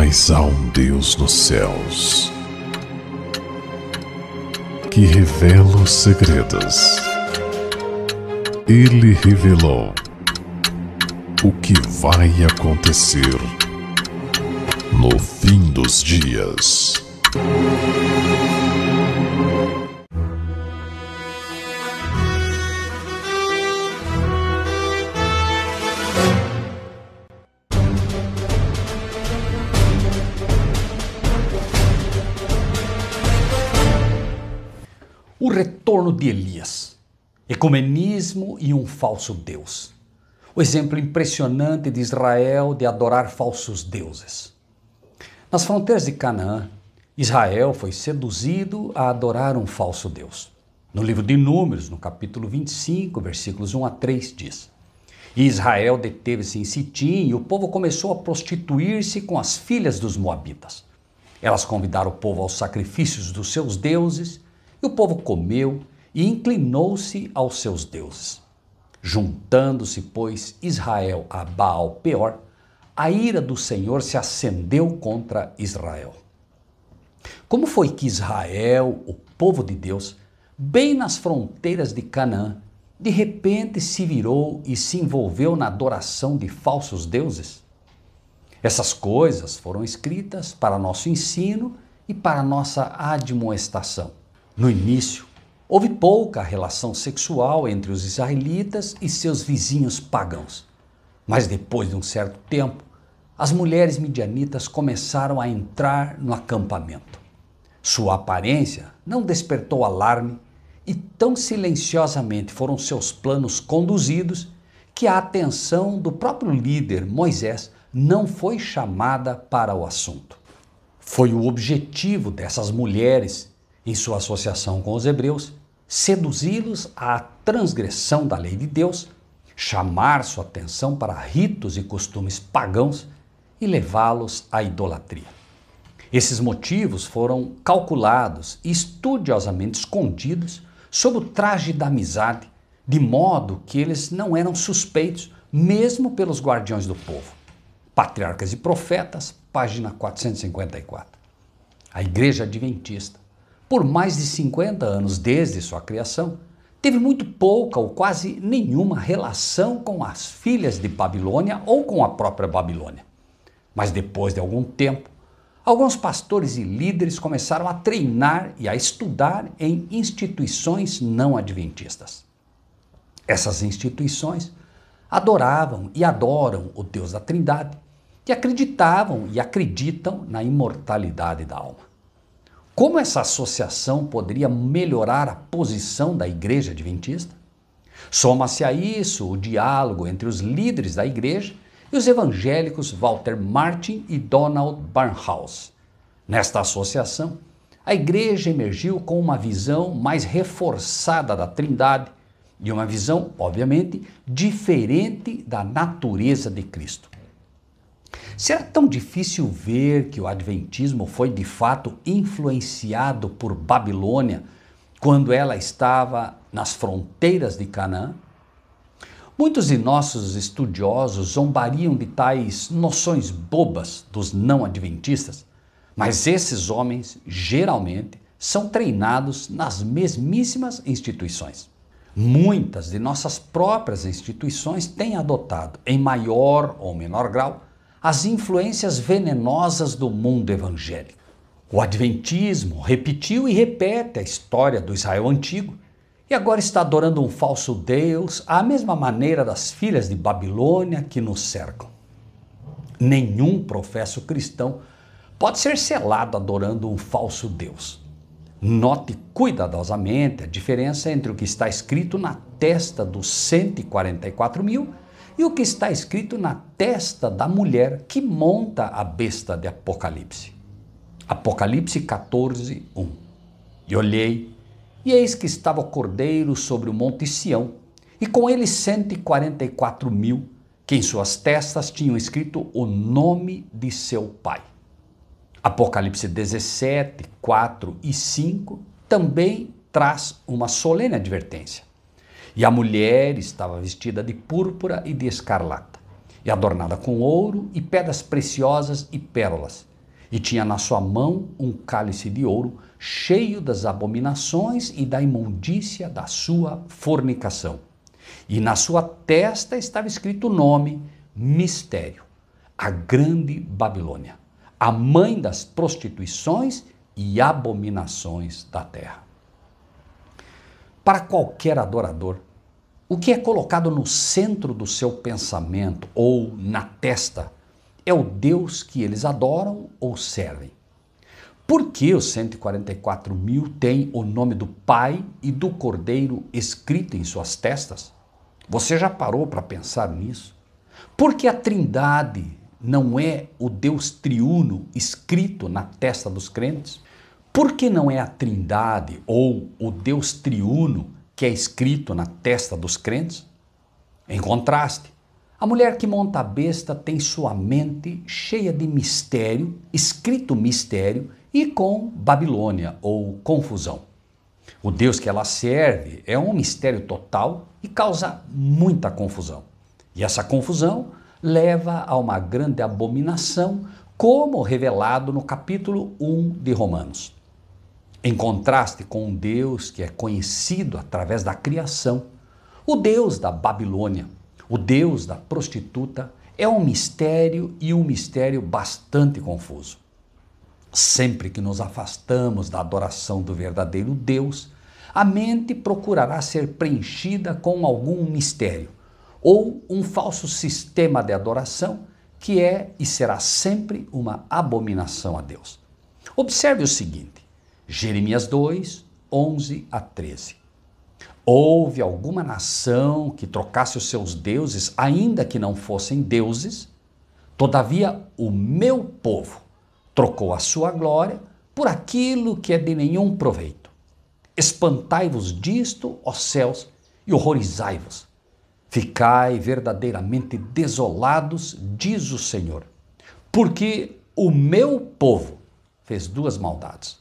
Mas há um Deus nos céus que revela os segredos. Ele revelou o que vai acontecer no fim dos dias. O retorno de Elias, ecumenismo e um falso Deus. O exemplo impressionante de Israel de adorar falsos deuses. Nas fronteiras de Canaã, Israel foi seduzido a adorar um falso Deus. No livro de Números, no capítulo 25, versículos 1 a 3, diz: E Israel deteve-se em Sitim e o povo começou a prostituir-se com as filhas dos moabitas. Elas convidaram o povo aos sacrifícios dos seus deuses, e o povo comeu e inclinou-se aos seus deuses. Juntando-se, pois, Israel a Baal-peor, a ira do Senhor se acendeu contra Israel. Como foi que Israel, o povo de Deus, bem nas fronteiras de Canaã, de repente se virou e se envolveu na adoração de falsos deuses? Essas coisas foram escritas para nosso ensino e para nossa admoestação. No início, houve pouca relação sexual entre os israelitas e seus vizinhos pagãos. Mas depois de um certo tempo, as mulheres midianitas começaram a entrar no acampamento. Sua aparência não despertou alarme e tão silenciosamente foram seus planos conduzidos que a atenção do próprio líder, Moisés, não foi chamada para o assunto. Foi o objetivo dessas mulheres, em sua associação com os hebreus, seduzi-los à transgressão da lei de Deus, chamar sua atenção para ritos e costumes pagãos e levá-los à idolatria. Esses motivos foram calculados e estudiosamente escondidos sob o traje da amizade, de modo que eles não eram suspeitos, mesmo pelos guardiões do povo. Patriarcas e Profetas, página 454. A Igreja Adventista, por mais de 50 anos desde sua criação, teve muito pouca ou quase nenhuma relação com as filhas de Babilônia ou com a própria Babilônia. Mas depois de algum tempo, alguns pastores e líderes começaram a treinar e a estudar em instituições não adventistas. Essas instituições adoravam e adoram o Deus da Trindade e acreditavam e acreditam na imortalidade da alma. Como essa associação poderia melhorar a posição da Igreja Adventista? Soma-se a isso o diálogo entre os líderes da Igreja e os evangélicos Walter Martin e Donald Barnhouse. Nesta associação, a Igreja emergiu com uma visão mais reforçada da Trindade e uma visão, obviamente, diferente da natureza de Cristo. Será tão difícil ver que o Adventismo foi de fato influenciado por Babilônia quando ela estava nas fronteiras de Canaã? Muitos de nossos estudiosos zombariam de tais noções bobas dos não-adventistas, mas esses homens, geralmente, são treinados nas mesmíssimas instituições. Muitas de nossas próprias instituições têm adotado, em maior ou menor grau, as influências venenosas do mundo evangélico. O Adventismo repetiu e repete a história do Israel antigo e agora está adorando um falso Deus à mesma maneira das filhas de Babilônia que nos cercam. Nenhum professo cristão pode ser selado adorando um falso Deus. Note cuidadosamente a diferença entre o que está escrito na testa dos 144 mil e o que está escrito na testa da mulher que monta a besta de Apocalipse. Apocalipse 14, 1. E olhei, e eis que estava o Cordeiro sobre o monte Sião, e com ele 144 mil, que em suas testas tinham escrito o nome de seu pai. Apocalipse 17, 4 e 5 também traz uma solene advertência. E a mulher estava vestida de púrpura e de escarlata, e adornada com ouro e pedras preciosas e pérolas, e tinha na sua mão um cálice de ouro cheio das abominações e da imundícia da sua fornicação. E na sua testa estava escrito o nome Mistério, a grande Babilônia, a mãe das prostituições e abominações da terra. Para qualquer adorador, o que é colocado no centro do seu pensamento ou na testa é o Deus que eles adoram ou servem. Por que os 144 mil têm o nome do Pai e do Cordeiro escrito em suas testas? Você já parou para pensar nisso? Por que a Trindade não é o Deus triuno escrito na testa dos crentes? Por que não é a Trindade ou o Deus triuno que é escrito na testa dos crentes? Em contraste, a mulher que monta a besta tem sua mente cheia de mistério, escrito mistério, e com Babilônia ou confusão. O Deus que ela serve é um mistério total e causa muita confusão. E essa confusão leva a uma grande abominação, como revelado no capítulo 1 de Romanos. Em contraste com um Deus que é conhecido através da criação, o Deus da Babilônia, o Deus da prostituta, é um mistério e um mistério bastante confuso. Sempre que nos afastamos da adoração do verdadeiro Deus, a mente procurará ser preenchida com algum mistério ou um falso sistema de adoração que é e será sempre uma abominação a Deus. Observe o seguinte, Jeremias 2, 11 a 13. Houve alguma nação que trocasse os seus deuses, ainda que não fossem deuses? Todavia, o meu povo trocou a sua glória por aquilo que é de nenhum proveito. Espantai-vos disto, ó céus, e horrorizai-vos. Ficai verdadeiramente desolados, diz o Senhor, porque o meu povo fez duas maldades.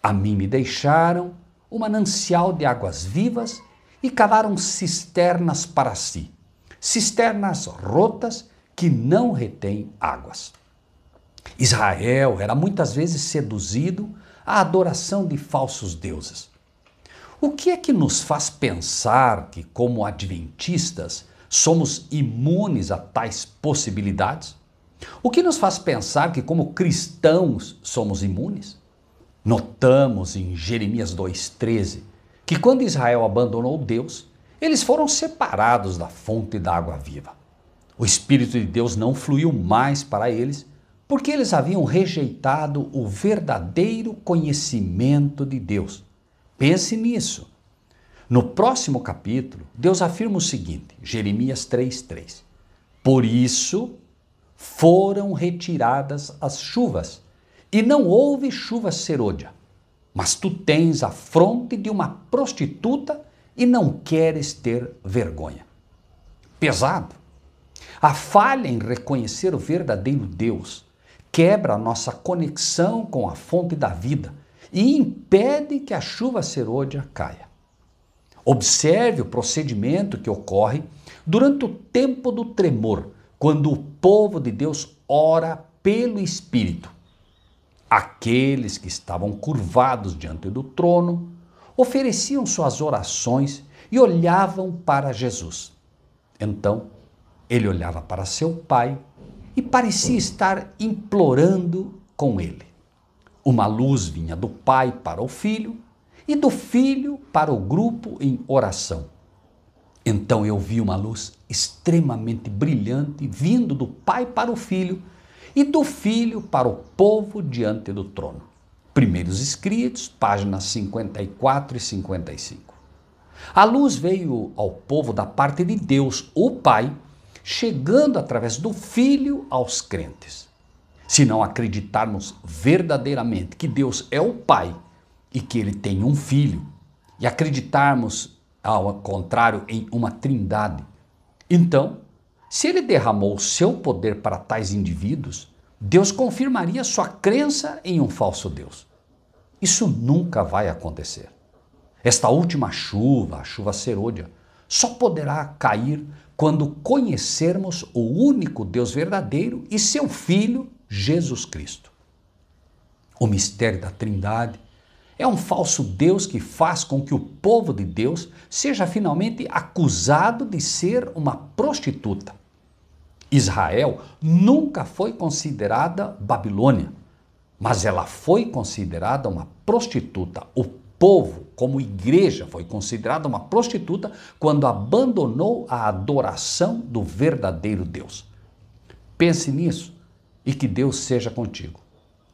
A mim me deixaram um manancial de águas vivas e cavaram cisternas para si, cisternas rotas que não retêm águas. Israel era muitas vezes seduzido à adoração de falsos deuses. O que é que nos faz pensar que, como adventistas, somos imunes a tais possibilidades? O que nos faz pensar que, como cristãos, somos imunes? Notamos em Jeremias 2,13 que, quando Israel abandonou Deus, eles foram separados da fonte da água viva. O Espírito de Deus não fluiu mais para eles, porque eles haviam rejeitado o verdadeiro conhecimento de Deus. Pense nisso. No próximo capítulo, Deus afirma o seguinte, Jeremias 3,3. Por isso foram retiradas as chuvas, e não houve chuva serôdia. Mas tu tens a fronte de uma prostituta e não queres ter vergonha. Pesado. A falha em reconhecer o verdadeiro Deus quebra a nossa conexão com a fonte da vida e impede que a chuva serôdia caia. Observe o procedimento que ocorre durante o tempo do tremor, quando o povo de Deus ora pelo Espírito. Aqueles que estavam curvados diante do trono ofereciam suas orações e olhavam para Jesus. Então, ele olhava para seu pai e parecia estar implorando com ele. Uma luz vinha do pai para o filho e do filho para o grupo em oração. Então eu vi uma luz extremamente brilhante vindo do pai para o filho e do filho para o povo diante do trono. Primeiros Escritos, páginas 54 e 55. A luz veio ao povo da parte de Deus, o Pai, chegando através do Filho aos crentes. Se não acreditarmos verdadeiramente que Deus é o Pai e que Ele tem um Filho, e acreditarmos, ao contrário, em uma trindade, então, se Ele derramou o seu poder para tais indivíduos, Deus confirmaria sua crença em um falso Deus. Isso nunca vai acontecer. Esta última chuva, a chuva serôdia, só poderá cair quando conhecermos o único Deus verdadeiro e seu Filho, Jesus Cristo. o mistério da Trindade. É um falso Deus que faz com que o povo de Deus seja finalmente acusado de ser uma prostituta. Israel nunca foi considerada Babilônia, mas ela foi considerada uma prostituta. O povo, como igreja, foi considerada uma prostituta quando abandonou a adoração do verdadeiro Deus. Pense nisso e que Deus seja contigo.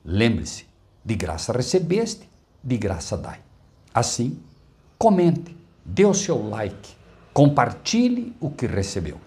Lembre-se, de graça recebeste, de graça dai. Assim, comente, dê o seu like, compartilhe o que recebeu.